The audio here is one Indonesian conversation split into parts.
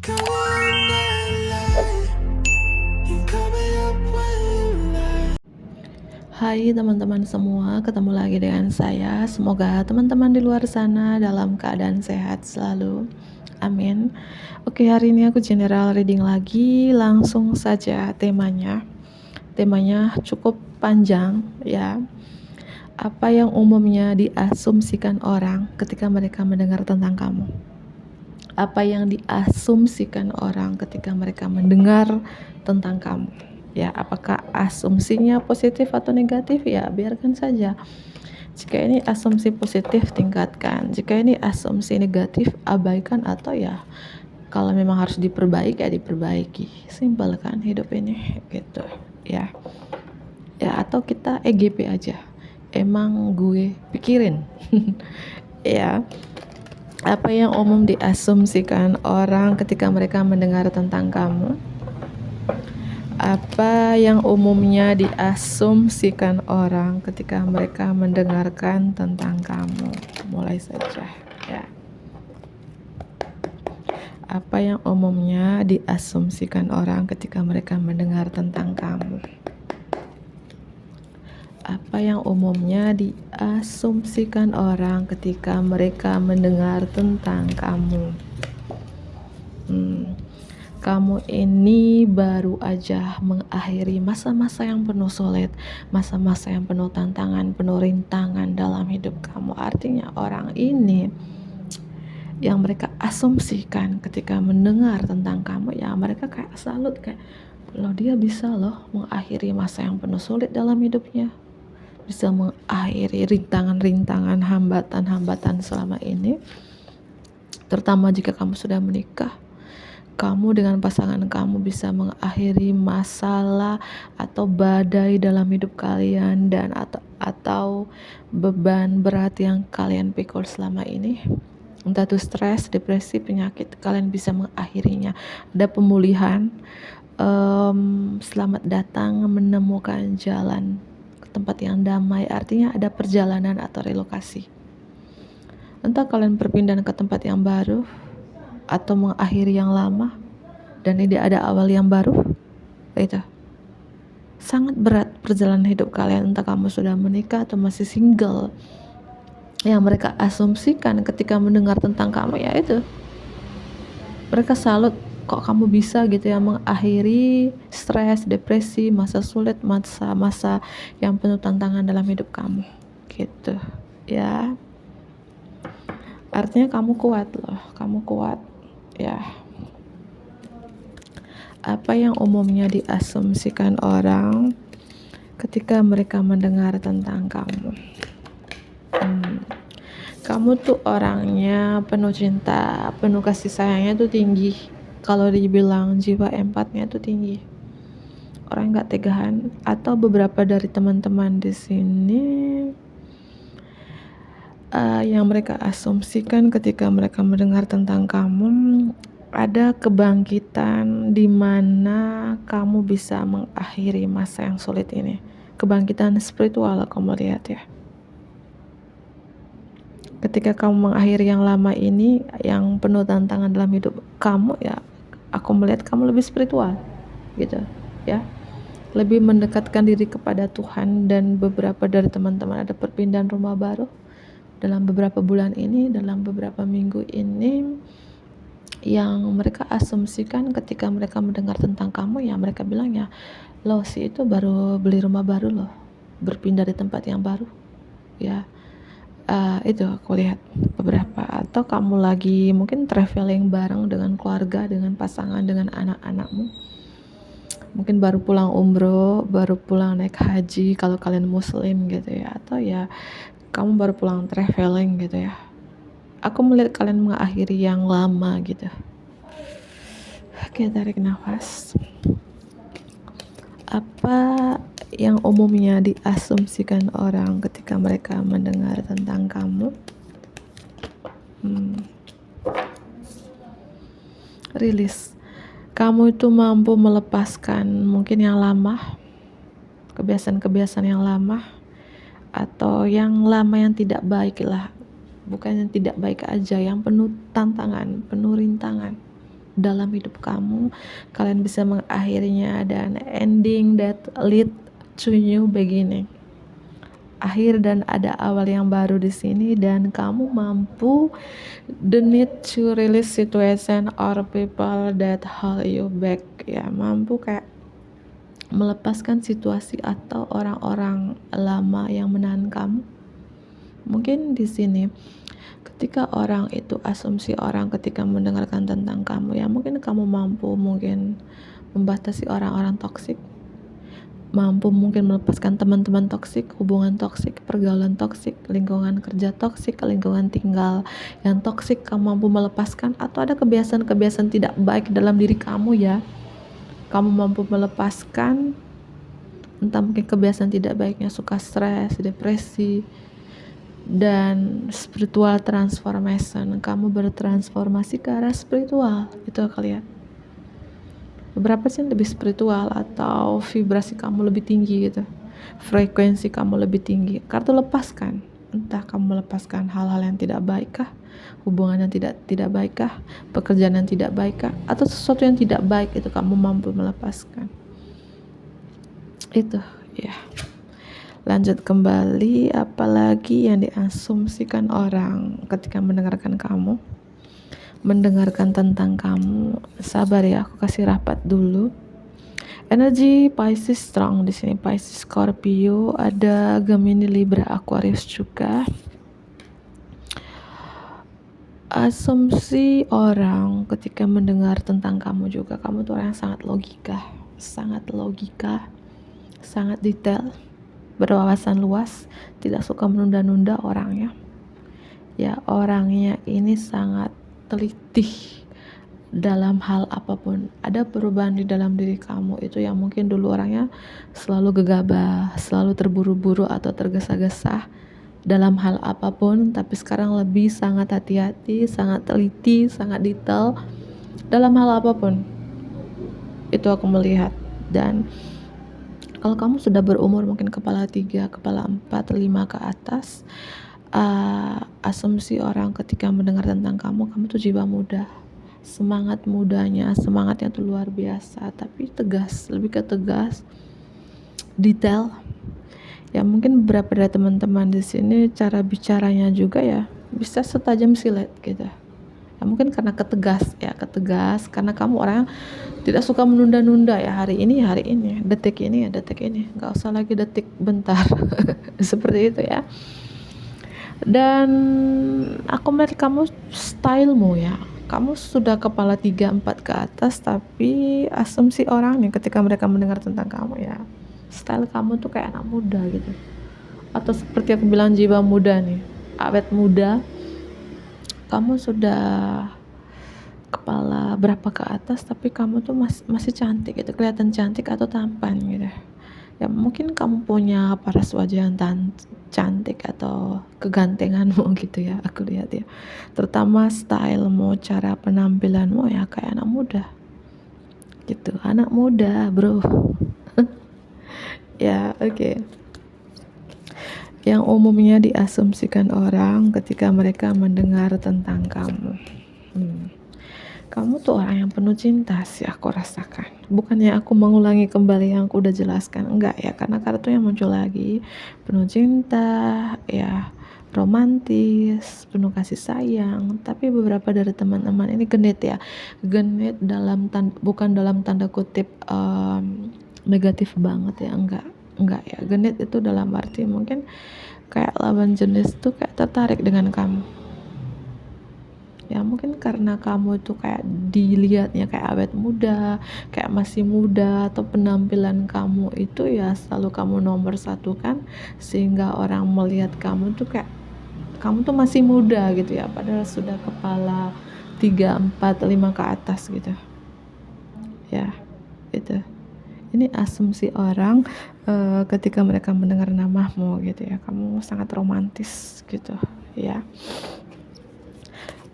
Hai teman-teman semua, ketemu lagi dengan saya. Semoga teman-teman di luar sana dalam keadaan sehat selalu. Amin. Oke, hari ini aku general reading lagi. Langsung saja temanya. Temanya cukup panjang ya. Apa yang umumnya diasumsikan orang ketika mereka mendengar tentang kamu? Apa yang diasumsikan orang ketika mereka mendengar tentang kamu? Ya, apakah asumsinya positif atau negatif? Ya, biarkan saja. Jika ini asumsi positif, tingkatkan. Jika ini asumsi negatif, abaikan atau ya kalau memang harus diperbaiki ya diperbaiki. Simpel kan hidup ini gitu ya. Ya, atau kita EGP aja. Emang gue pikirin. Ya. Apa yang umum diasumsikan orang ketika mereka mendengar tentang kamu? Apa yang umumnya diasumsikan orang ketika mereka mendengarkan tentang kamu? Mulai saja ya. Apa yang umumnya diasumsikan orang ketika mereka mendengar tentang kamu? Apa yang umumnya diasumsikan orang ketika mereka mendengar tentang kamu? Kamu ini baru aja mengakhiri masa-masa yang penuh sulit, masa-masa yang penuh tantangan, penuh rintangan dalam hidup kamu. Artinya orang ini yang mereka asumsikan ketika mendengar tentang kamu, ya mereka kayak salut, kayak loh dia bisa loh mengakhiri masa yang penuh sulit dalam hidupnya, bisa mengakhiri rintangan-rintangan, hambatan-hambatan selama ini. Terutama jika kamu sudah menikah, kamu dengan pasangan kamu bisa mengakhiri masalah atau badai dalam hidup kalian dan atau beban berat yang kalian pikul selama ini. Entah itu stres, depresi, penyakit, kalian bisa mengakhirinya. Ada pemulihan. Selamat datang menemukan jalan ke tempat yang damai. Artinya ada perjalanan atau relokasi. Entah kalian berpindah ke tempat yang baru atau mengakhiri yang lama dan ini ada awal yang baru. Itu sangat berat perjalanan hidup kalian, entah kamu sudah menikah atau masih single. Yang mereka asumsikan ketika mendengar tentang kamu, ya itu mereka salut, kok kamu bisa gitu ya mengakhiri stres, depresi, masa sulit, masa-masa yang penuh tantangan dalam hidup kamu gitu ya. Artinya kamu kuat loh, kamu kuat ya. Apa yang umumnya diasumsikan orang ketika mereka mendengar tentang kamu? Kamu tuh orangnya penuh cinta, penuh kasih sayangnya tuh tinggi. Kalau dibilang jiwa empatnya tuh tinggi. Orang nggak tegahan. Atau beberapa dari teman-teman di sini yang mereka asumsikan ketika mereka mendengar tentang kamu, ada kebangkitan di mana kamu bisa mengakhiri masa yang sulit ini. Kebangkitan spiritual kamu lihat ya. Ketika kamu mengakhiri yang lama ini, yang penuh tantangan dalam hidup kamu, ya aku melihat kamu lebih spiritual gitu ya, lebih mendekatkan diri kepada Tuhan. Dan beberapa dari teman-teman ada perpindahan rumah baru dalam beberapa bulan ini, dalam beberapa minggu ini, yang mereka asumsikan ketika mereka mendengar tentang kamu, ya mereka bilang ya, loh si itu baru beli rumah baru loh, berpindah di tempat yang baru ya. Itu aku lihat beberapa. Atau kamu lagi mungkin traveling bareng dengan keluarga, dengan pasangan, dengan anak-anakmu, mungkin baru pulang umroh, baru pulang naik haji kalau kalian muslim gitu ya. Atau ya kamu baru pulang traveling gitu ya. Aku melihat kalian mengakhiri yang lama gitu. Oke, tarik nafas. Apa yang umumnya diasumsikan orang ketika mereka mendengar tentang kamu? Rilis. Kamu itu mampu melepaskan mungkin yang lama, kebiasaan-kebiasaan yang lama, atau yang lama yang tidak baik lah. Bukan yang tidak baik aja, yang penuh tantangan, penuh rintangan dalam hidup kamu. Kalian bisa mengakhirinya dan ending that lead to new beginning. Akhir dan ada awal yang baru di sini, dan kamu mampu the need to release situation or people that hold you back, ya, mampu kayak melepaskan situasi atau orang-orang lama yang menahan kamu. Mungkin di sini ketika orang itu, asumsi orang ketika mendengarkan tentang kamu, ya mungkin kamu mampu mungkin membatasi orang-orang toksik, mampu mungkin melepaskan teman-teman toksik, hubungan toksik, pergaulan toksik, lingkungan kerja toksik, lingkungan tinggal yang toksik, kamu mampu melepaskan. Atau ada kebiasaan-kebiasaan tidak baik dalam diri kamu, ya, kamu mampu melepaskan, entah mungkin kebiasaan tidak baiknya, suka stres, depresi, dan spiritual transformation, kamu bertransformasi ke arah spiritual. Itu kalian beberapa sih lebih spiritual atau vibrasi kamu lebih tinggi gitu, frekuensi kamu lebih tinggi. Kartu lepaskan, entah kamu melepaskan hal-hal yang tidak baik kah, hubungan yang tidak baik kah, pekerjaan yang tidak baik kah, atau sesuatu yang tidak baik itu kamu mampu melepaskan. Itu ya. Lanjut kembali, apalagi yang diasumsikan orang ketika mendengarkan kamu, mendengarkan tentang kamu. Sabar ya, aku kasih rapat dulu. Energi Pisces strong di sini, Pisces, Scorpio, ada Gemini, Libra, Aquarius juga. Asumsi orang ketika mendengar tentang kamu juga, kamu tuh orang yang sangat logika, sangat detail, berwawasan luas, tidak suka menunda-nunda orangnya. Ya, orangnya ini sangat teliti dalam hal apapun. Ada perubahan di dalam diri kamu itu yang mungkin dulu orangnya selalu gegabah, selalu terburu-buru atau tergesa-gesa dalam hal apapun, tapi sekarang lebih sangat hati-hati, sangat teliti, sangat detail dalam hal apapun. Itu aku melihat. Dan kalau kamu sudah berumur mungkin kepala 3, kepala 4, 5 ke atas, asumsi orang ketika mendengar tentang kamu tuh jiwa muda, semangat mudanya, semangatnya tuh luar biasa, tapi tegas, lebih ke tegas, detail. Ya mungkin beberapa dari teman-teman di sini cara bicaranya juga ya bisa setajam silet gitu. Ya mungkin karena ketegas, karena kamu orang tidak suka menunda-nunda, ya hari ini, detik ini, nggak usah lagi detik bentar. Seperti itu ya. Dan aku melihat kamu stylemu ya, kamu sudah kepala 3, 4 ke atas, tapi asumsi orang nih ketika mereka mendengar tentang kamu ya, style kamu tuh kayak anak muda gitu, atau seperti aku bilang jiwa muda nih, awet muda. Kamu sudah kepala berapa ke atas, tapi kamu tuh masih cantik gitu, kelihatan cantik atau tampan gitu. Ya mungkin kamu punya paras wajah yang cantik atau kegantenganmu gitu ya, aku lihat ya. Terutama stylemu, cara penampilanmu ya kayak anak muda gitu, anak muda bro. Ya oke. Yang umumnya diasumsikan orang ketika mereka mendengar tentang kamu. Kamu tuh orang yang penuh cinta sih aku rasakan. Bukannya aku mengulangi kembali yang aku udah jelaskan, enggak ya, karena kartu yang muncul lagi penuh cinta, ya romantis, penuh kasih sayang. Tapi beberapa dari teman-teman ini genit ya, genit bukan dalam tanda kutip negatif banget ya, enggak ya. Genit itu dalam arti mungkin kayak lawan jenis tuh kayak tertarik dengan kamu. Ya mungkin karena kamu tuh kayak dilihatnya kayak awet muda, kayak masih muda, atau penampilan kamu itu ya selalu kamu nomor 1 kan, sehingga orang melihat kamu tuh kayak kamu tuh masih muda gitu ya, padahal sudah kepala 3, 4, 5 ke atas gitu ya. Itu ini asumsi orang ketika mereka mendengar namamu gitu ya, kamu sangat romantis gitu ya.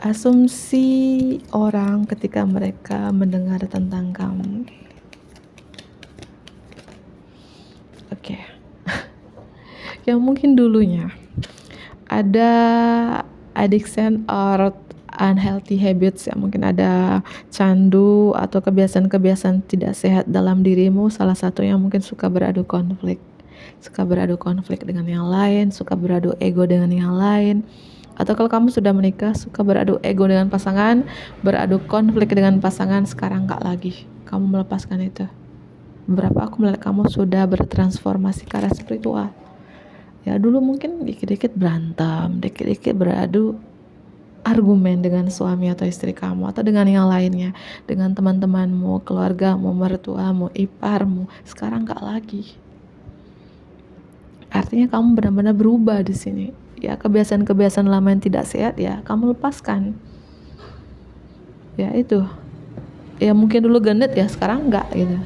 Asumsi orang ketika mereka mendengar tentang kamu. Oke. Yang mungkin dulunya ada addiction or unhealthy habits ya, mungkin ada candu atau kebiasaan-kebiasaan tidak sehat dalam dirimu. Salah satunya mungkin suka beradu konflik dengan yang lain, suka beradu ego dengan yang lain. Atau kalau kamu sudah menikah, suka beradu ego dengan pasangan, beradu konflik dengan pasangan. Sekarang enggak lagi, kamu melepaskan itu. Beberapa aku melihat kamu sudah bertransformasi ke arah spiritual. Ya dulu mungkin dikit-dikit berantem, dikit-dikit beradu argumen dengan suami atau istri kamu, atau dengan yang lainnya, dengan teman-temanmu, keluargamu, mertuamu, iparmu. Sekarang enggak lagi. Artinya kamu benar-benar berubah di sini. Ya kebiasaan-kebiasaan lama yang tidak sehat ya kamu lepaskan. Ya itu. Ya mungkin dulu genit ya, sekarang enggak gitu.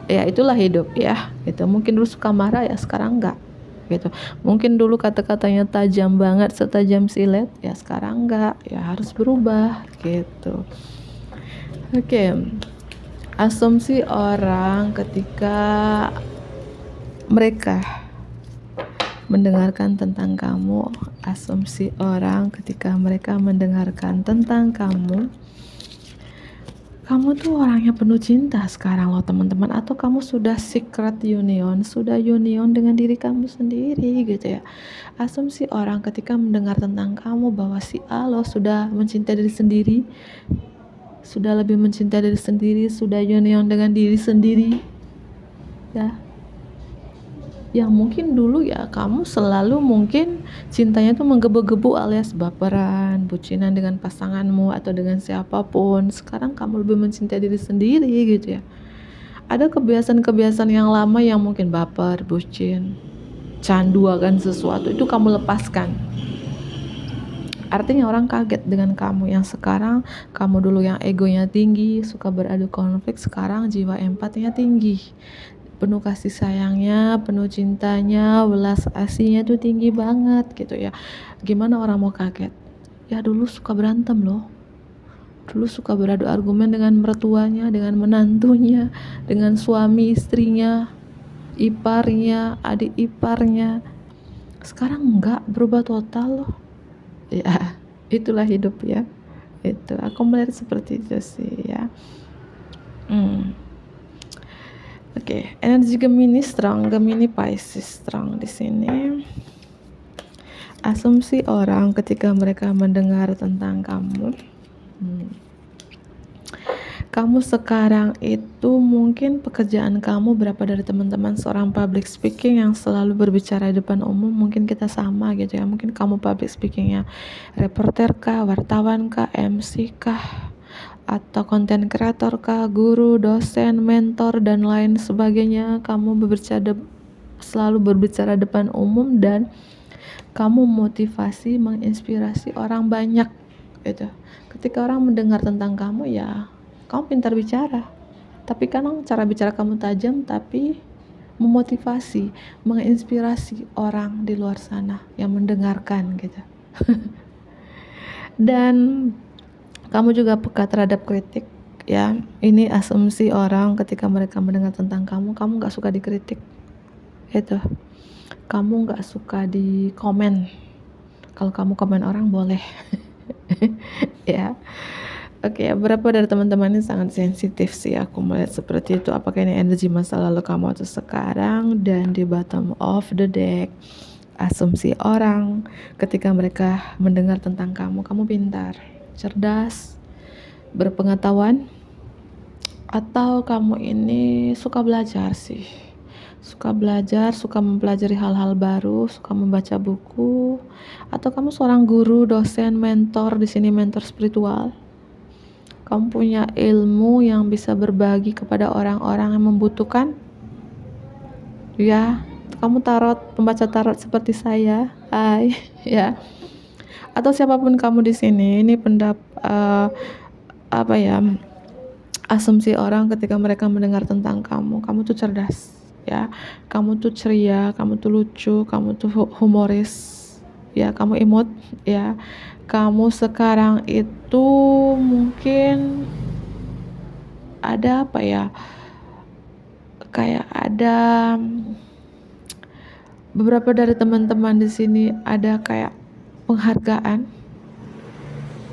Ya itulah hidup ya. Gitu. Mungkin dulu suka marah ya, sekarang enggak. Gitu. Mungkin dulu kata-katanya tajam banget, setajam silet, ya sekarang enggak. Ya harus berubah gitu. Oke. Asumsi orang ketika mereka mendengarkan tentang kamu, asumsi orang ketika mereka mendengarkan tentang kamu tuh orangnya penuh cinta sekarang loh teman-teman, atau kamu sudah secret union, sudah union dengan diri kamu sendiri gitu ya. Asumsi orang ketika mendengar tentang kamu bahwa si A loh sudah mencintai diri sendiri, sudah lebih mencintai diri sendiri, sudah union dengan diri sendiri ya. Yang mungkin dulu ya kamu selalu mungkin cintanya tuh menggebu-gebu alias baperan, bucinan dengan pasanganmu atau dengan siapapun. Sekarang kamu lebih mencintai diri sendiri gitu ya. Ada kebiasaan-kebiasaan yang lama yang mungkin baper, bucin, candu akan sesuatu, itu kamu lepaskan. Artinya orang kaget dengan kamu yang sekarang, kamu dulu yang egonya tinggi, suka beradu konflik, sekarang jiwa empatinya tinggi, penuh kasih sayangnya, penuh cintanya, welas asihnya tuh tinggi banget gitu ya. Gimana orang mau kaget? Ya dulu suka berantem loh, dulu suka beradu argumen dengan mertuanya, dengan menantunya, dengan suami istrinya, iparnya, adik iparnya. Sekarang enggak, berubah total loh. Ya itulah hidup ya. Itu aku melihat seperti itu sih ya. Oke, energi Gemini strong, Gemini Pisces strong di sini. Asumsi orang ketika mereka mendengar tentang kamu, kamu sekarang itu mungkin pekerjaan kamu berapa dari teman-teman seorang public speaking yang selalu berbicara di depan umum, mungkin kita sama gitu ya. Mungkin kamu public speakingnya reporter kah, wartawan kah, MC kah, atau konten kreator kah, guru, dosen, mentor dan lain sebagainya. Kamu selalu berbicara depan umum dan kamu motivasi, menginspirasi orang banyak gitu. Ketika orang mendengar tentang kamu ya kamu pintar bicara, tapi kadang cara bicara kamu tajam tapi memotivasi, menginspirasi orang di luar sana yang mendengarkan gitu. Dan kamu juga peka terhadap kritik ya. Ini asumsi orang ketika mereka mendengar tentang kamu gak suka dikritik itu. Kamu gak suka di komen. Kalau kamu komen orang boleh ya. Oke, berapa dari teman-teman ini sangat sensitif sih, aku melihat seperti itu. Apakah ini energi masa lalu kamu atau sekarang? Dan di bottom of the deck, asumsi orang ketika mereka mendengar tentang kamu pintar, cerdas, berpengetahuan, atau kamu ini suka belajar sih, suka belajar, suka mempelajari hal-hal baru, suka membaca buku, atau kamu seorang guru, dosen, mentor, di sini mentor spiritual. Kamu punya ilmu yang bisa berbagi kepada orang-orang yang membutuhkan. Ya, kamu pembaca tarot seperti saya. Hai, ya. Atau siapapun kamu di sini, ini asumsi orang ketika mereka mendengar tentang kamu tuh cerdas, ya. Kamu tuh ceria, kamu tuh lucu, kamu tuh humoris, ya. Kamu imut, ya. Kamu sekarang itu mungkin ada kayak ada beberapa dari teman-teman di sini ada kayak penghargaan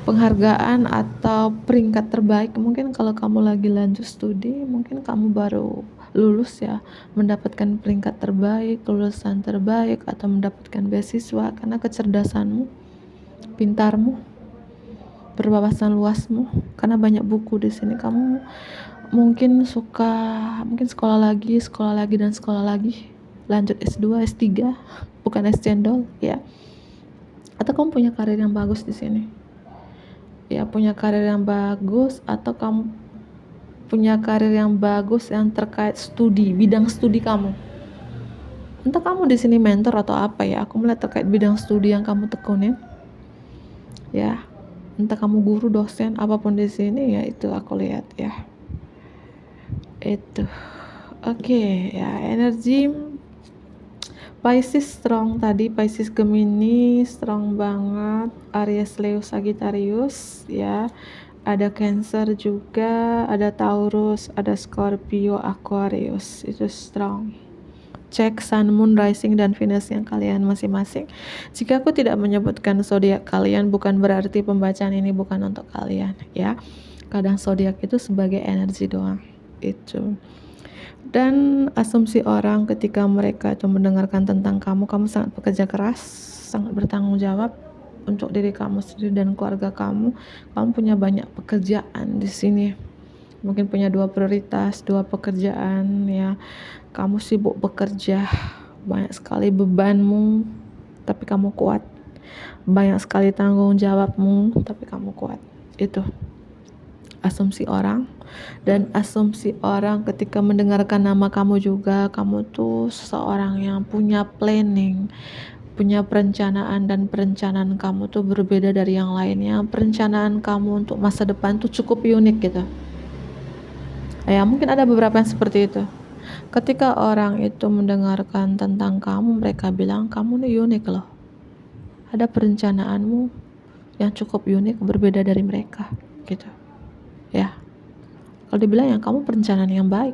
penghargaan atau peringkat terbaik. Mungkin kalau kamu lagi lanjut studi, mungkin kamu baru lulus ya, mendapatkan peringkat terbaik, lulusan terbaik, atau mendapatkan beasiswa karena kecerdasanmu, pintarmu, berwawasan luasmu, karena banyak buku di sini. Kamu mungkin sekolah lagi dan sekolah lagi, lanjut S2, S3, bukan S cendol ya. Atau kamu punya karir yang bagus di sini. Ya, punya karir yang bagus, atau kamu punya karir yang bagus yang terkait studi, bidang studi kamu. Entah kamu di sini mentor atau apa ya, aku melihat terkait bidang studi yang kamu tekunin. Ya, entah kamu guru, dosen, apapun di sini ya, itu aku lihat ya. Itu. Oke, ya, energi Pisces strong tadi, Pisces Gemini strong banget, Aries Leo Sagittarius ya. Ada Cancer juga, ada Taurus, ada Scorpio, Aquarius, itu strong. Cek Sun, Moon, Rising, dan Venus yang kalian masing-masing. Jika aku tidak menyebutkan zodiak kalian, bukan berarti pembacaan ini bukan untuk kalian ya. Kadang zodiak itu sebagai energi doang itu. Dan asumsi orang ketika mereka itu mendengarkan tentang kamu sangat bekerja keras, sangat bertanggung jawab untuk diri kamu sendiri dan keluarga kamu. Kamu punya banyak pekerjaan di sini. Mungkin punya 2 prioritas, 2 pekerjaan ya. Kamu sibuk bekerja, banyak sekali bebanmu, tapi kamu kuat. Banyak sekali tanggung jawabmu, tapi kamu kuat. Itu asumsi orang. Dan asumsi orang ketika mendengarkan nama kamu juga, kamu tuh seseorang yang punya planning, punya perencanaan, dan perencanaan kamu tuh berbeda dari yang lainnya. Perencanaan kamu untuk masa depan tuh cukup unik gitu ya. Mungkin ada beberapa yang seperti itu. Ketika orang itu mendengarkan tentang kamu, mereka bilang kamu nih unik loh, ada perencanaanmu yang cukup unik, berbeda dari mereka gitu ya. Kalau dibilang yang kamu perencanaan yang baik,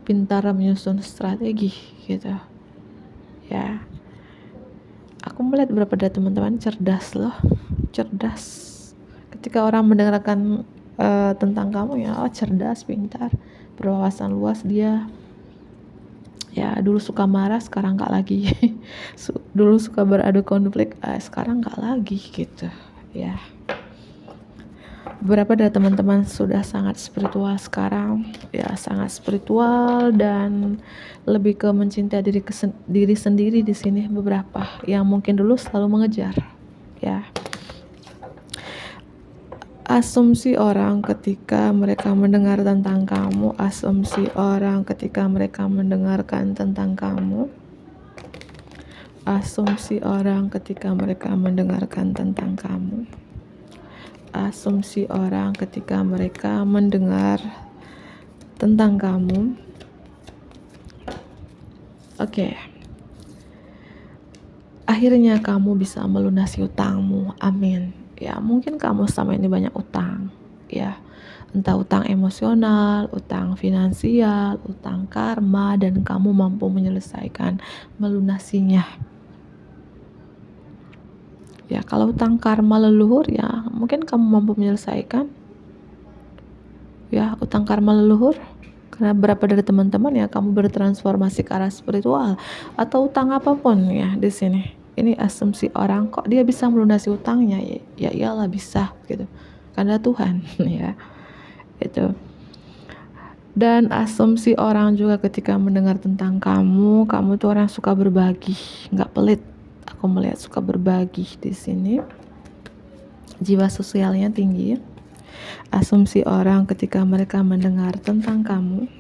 pintar menyusun strategi gitu ya. Aku melihat beberapa dari teman-teman cerdas loh, cerdas. Ketika orang mendengarkan tentang kamu ya, oh cerdas, pintar, berwawasan luas dia ya. Dulu suka marah, sekarang gak lagi. Dulu suka beradu konflik, sekarang gak lagi gitu ya. Beberapa dari teman-teman sudah sangat spiritual sekarang ya, sangat spiritual dan lebih ke mencintai diri sendiri di sini. Beberapa yang mungkin dulu selalu mengejar ya. Asumsi orang ketika mereka mendengar tentang kamu, asumsi orang ketika mereka mendengarkan tentang kamu, asumsi orang ketika mereka mendengarkan tentang kamu, asumsi orang ketika mereka mendengar tentang kamu. Oke. Akhirnya kamu bisa melunasi utangmu. Amin. Ya, mungkin kamu selama ini banyak utang ya. Entah utang emosional, utang finansial, utang karma, dan kamu mampu menyelesaikan, melunasinya. Ya, kalau utang karma leluhur ya, mungkin kamu mampu menyelesaikan. Ya, utang karma leluhur. Karena berapa dari teman-teman ya, kamu bertransformasi ke arah spiritual atau utang apapun ya di sini. Ini asumsi orang, kok dia bisa melunasi utangnya? Ya iyalah bisa gitu. Karena Tuhan ya. Itu. Dan asumsi orang juga ketika mendengar tentang kamu tuh orang suka berbagi, nggak pelit. Aku melihat suka berbagi di sini. Jiwa sosialnya tinggi. Asumsi orang ketika mereka mendengar tentang kamu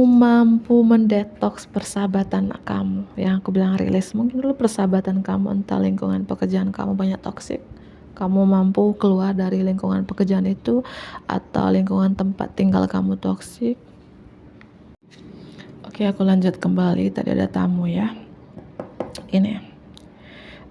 mampu mendetoks persahabatan kamu. Yang aku bilang rilis, mungkin dulu persahabatan kamu, entah lingkungan pekerjaan kamu banyak toksik, kamu mampu keluar dari lingkungan pekerjaan itu, atau lingkungan tempat tinggal kamu toksik. Oke, aku lanjut kembali. Tadi ada tamu ya. Ini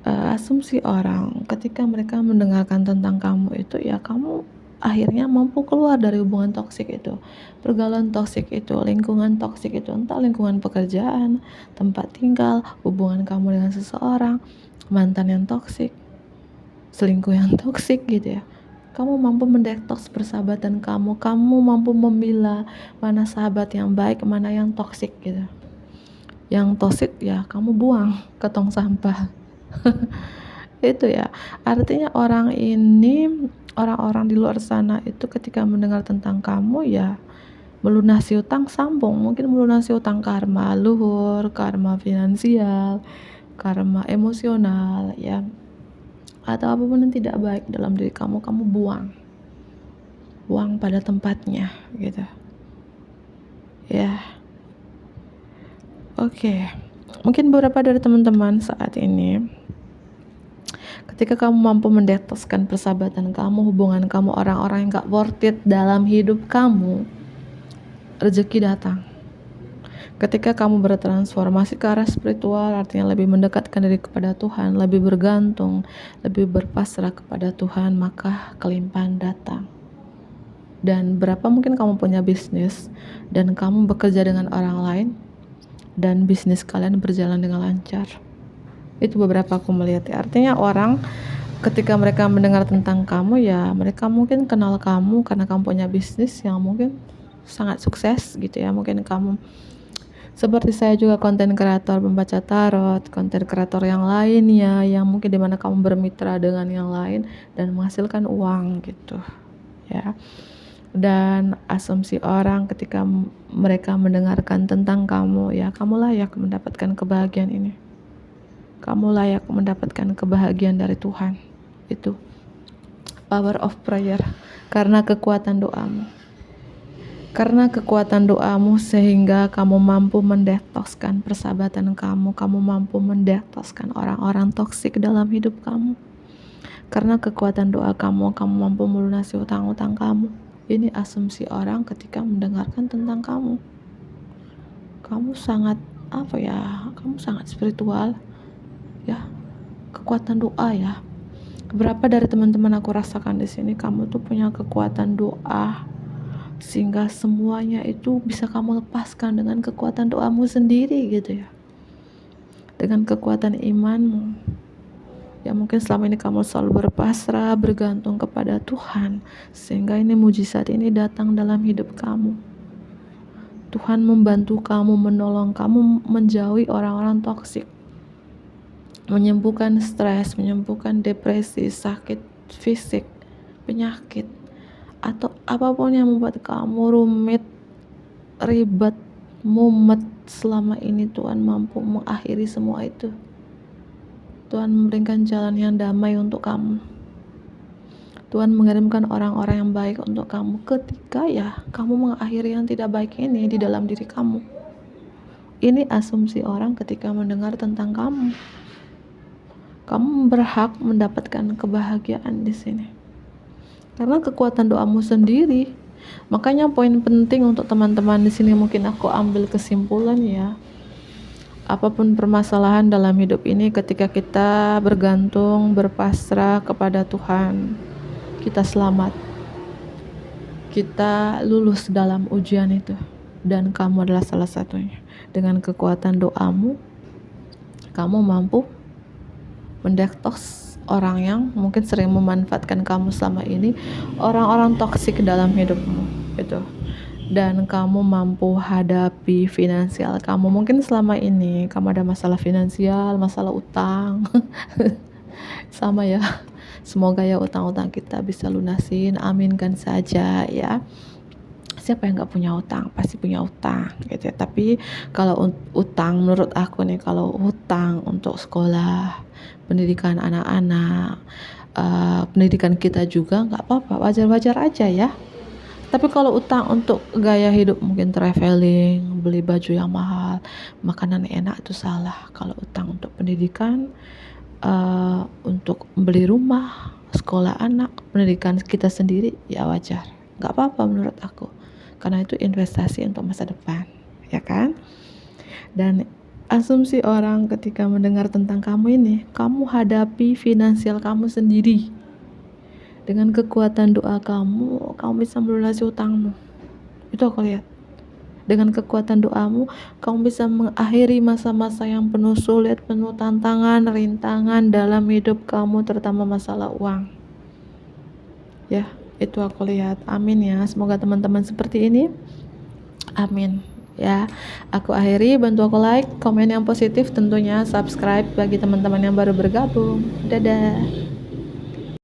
asumsi orang ketika mereka mendengarkan tentang kamu itu ya, kamu akhirnya mampu keluar dari hubungan toksik itu, pergaulan toksik itu, lingkungan toksik itu, entah lingkungan pekerjaan, tempat tinggal, hubungan kamu dengan seseorang, mantan yang toksik selingkuh yang toksik gitu ya. Kamu mampu mendetoks persahabatan kamu, kamu mampu memilah mana sahabat yang baik, mana yang toksik gitu. Yang toksik ya kamu buang ke tong sampah. Itu ya, artinya orang-orang di luar sana itu ketika mendengar tentang kamu ya melunasi utang sambung, mungkin melunasi utang karma luhur, karma finansial, karma emosional ya, atau apapun yang tidak baik dalam diri kamu buang pada tempatnya gitu ya. Oke. Mungkin beberapa dari teman-teman saat ini, ketika kamu mampu mendetoskan persahabatan kamu, hubungan kamu, orang-orang yang gak worth it dalam hidup kamu, rezeki datang. Ketika kamu bertransformasi ke arah spiritual, artinya lebih mendekatkan diri kepada Tuhan, lebih bergantung, lebih berpasrah kepada Tuhan, maka kelimpahan datang. Dan berapa mungkin kamu punya bisnis dan kamu bekerja dengan orang lain dan bisnis kalian berjalan dengan lancar. Itu beberapa aku melihat ya. Artinya orang ketika mereka mendengar tentang kamu ya, mereka mungkin kenal kamu karena kamu punya bisnis yang mungkin sangat sukses gitu ya. Mungkin kamu seperti saya juga konten kreator membaca tarot, konten kreator yang lainnya yang mungkin dimana kamu bermitra dengan yang lain dan menghasilkan uang gitu ya. Dan asumsi orang ketika mereka mendengarkan tentang kamu ya, kamu layak mendapatkan kebahagiaan ini, kamu layak mendapatkan kebahagiaan dari Tuhan. Itu power of prayer, karena kekuatan doamu. Karena kekuatan doamu sehingga kamu mampu mendetokskan persahabatan kamu, kamu mampu mendetokskan orang-orang toksik dalam hidup kamu. Karena kekuatan doa kamu, kamu mampu melunasi utang-utang kamu. Ini asumsi orang ketika mendengarkan tentang kamu. Kamu sangat kamu sangat spiritual ya, kekuatan doa ya. Beberapa dari teman-teman aku rasakan di sini, kamu tuh punya kekuatan doa sehingga semuanya itu bisa kamu lepaskan dengan kekuatan doamu sendiri gitu ya, dengan kekuatan imanmu ya. Mungkin selama ini kamu selalu berpasrah, bergantung kepada Tuhan, sehingga ini mujizat ini datang dalam hidup kamu. Tuhan membantu kamu, menolong kamu menjauhi orang-orang toksik, menyembuhkan stres, menyembuhkan depresi, sakit fisik, penyakit, atau apapun yang membuat kamu rumit, ribet, mumet selama ini. Tuhan mampu mengakhiri semua itu. Tuhan memberikan jalan yang damai untuk kamu. Tuhan mengirimkan orang-orang yang baik untuk kamu ketika ya kamu mengakhiri yang tidak baik ini di dalam diri kamu. Ini asumsi orang ketika mendengar tentang kamu. Kamu berhak mendapatkan kebahagiaan di sini karena kekuatan doamu sendiri. Makanya poin penting untuk teman-teman di sini, mungkin aku ambil kesimpulan ya. Apapun permasalahan dalam hidup ini, ketika kita bergantung, berpasrah kepada Tuhan, kita selamat. Kita lulus dalam ujian itu, dan kamu adalah salah satunya. Dengan kekuatan doamu, kamu mampu mendetoks orang yang mungkin sering memanfaatkan kamu selama ini, orang-orang toksik dalam hidupmu gitu. Dan kamu mampu hadapi finansial kamu. Mungkin selama ini kamu ada masalah finansial, masalah utang. Sama ya. Semoga ya utang-utang kita bisa lunasin, aminkan saja ya. Siapa yang gak punya utang? Pasti punya utang gitu ya. Tapi kalau utang, menurut aku nih, kalau utang untuk sekolah, pendidikan anak-anak, pendidikan kita juga gak apa-apa, wajar-wajar aja ya. Tapi kalau utang untuk gaya hidup, mungkin traveling, beli baju yang mahal, makanan enak, itu salah. Kalau utang untuk pendidikan, untuk beli rumah, sekolah anak, pendidikan kita sendiri, ya wajar, gak apa-apa menurut aku, karena itu investasi untuk masa depan, ya kan? Dan asumsi orang ketika mendengar tentang kamu ini, kamu hadapi finansial kamu sendiri. Dengan kekuatan doa kamu bisa melunasi utangmu. Itu aku lihat. Dengan kekuatan doamu, kamu bisa mengakhiri masa-masa yang penuh sulit, penuh tantangan, rintangan dalam hidup kamu, terutama masalah uang. Ya, itu aku lihat. Amin ya. Semoga teman-teman seperti ini. Amin. Ya, aku akhiri, bantu aku like, komen yang positif tentunya, subscribe bagi teman-teman yang baru bergabung. Dadah.